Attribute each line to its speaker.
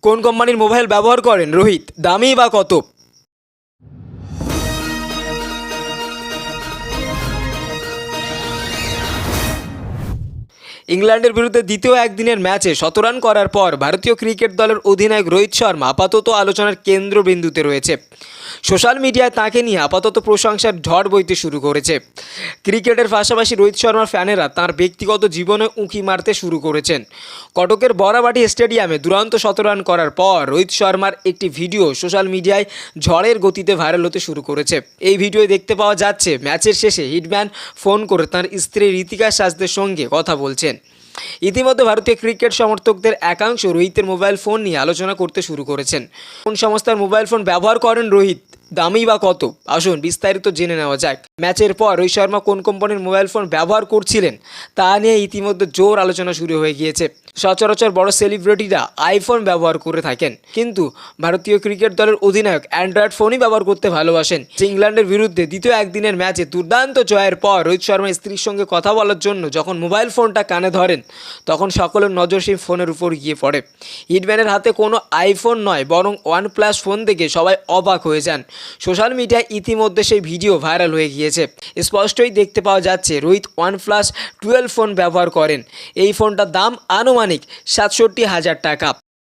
Speaker 1: কোন কোম্পানির মোবাইল ব্যবহার করেন রোহিত? দামই বা কত? ইংল্যান্ডের বিরুদ্ধে দ্বিতীয় একদিনের ম্যাচে শতরান করার পর ভারতীয় ক্রিকেট দলের অধিনায়ক রোহিত শর্মা আপাতত আলোচনার কেন্দ্রবিন্দুতে রয়েছে। সোশ্যাল মিডিয়ায় তাকে নিয়ে আপাতত প্রশংসার ঝড় বইতে শুরু করেছে। ক্রিকেটের পাশাপাশি রোহিত শর্মার ফ্যানেরা তাঁর ব্যক্তিগত জীবনে উঁকি মারতে শুরু করেছেন। কটকের বরাবাটি স্টেডিয়ামে দুরন্ত শতরান করার পর রোহিত শর্মার একটি ভিডিও সোশ্যাল মিডিয়ায় ঝড়ের গতিতে ভাইরাল হতে শুরু করেছে। এই ভিডিওয় দেখতে পাওয়া যাচ্ছে ম্যাচের শেষে হিটম্যান ফোন করে তাঁর স্ত্রী ঋতিকা শাস্ত্রীর সঙ্গে কথা বলছেন। ইতিমধ্যে ভারতীয় ক্রিকেট সমর্থকদের একাংশ রোহিতের মোবাইল ফোন নিয়ে আলোচনা করতে শুরু করেছেন। কোন সংস্থার মোবাইল ফোন ব্যবহার করেন রোহিত? দামই বা কত? আসুন বিস্তারিত জেনে নেওয়া যাক। ম্যাচের পর রোহিত শর্মা কোন কোম্পানির মোবাইল ফোন ব্যবহার করছিলেন তা নিয়ে ইতিমধ্যে জোর আলোচনা শুরু হয়ে গিয়েছে। সচরাচর বড় সেলিব্রিটিরা আইফোন ব্যবহার করে থাকেন, কিন্তু ভারতীয় ক্রিকেট দলের অধিনায়ক অ্যান্ড্রয়েড ফোনই ব্যবহার করতে ভালোবাসেন। ইংল্যান্ডের বিরুদ্ধে দ্বিতীয় একদিনের ম্যাচে দুর্দান্ত জয়ের পর রোহিত শর্মা স্ত্রীর সঙ্গে কথা বলার জন্য যখন মোবাইল ফোনটা কানে ধরেন, তখন সকলের নজর সেই ফোনের উপর গিয়ে পড়ে। হিটম্যানের হাতে কোনো আইফোন নয়, বরং OnePlus ফোন দেখে সবাই অবাক হয়ে যান। সোশ্যাল মিডিয়ায় ইতিমধ্যে সেই ভিডিও ভাইরাল হয়ে গিয়েছে। স্পষ্টই দেখতে পাওয়া যাচ্ছে রোহিত OnePlus 12 ফোন ব্যবহার করেন। এই ফোনটার দাম আনুমানিক ৬৭,০০০ টাকা।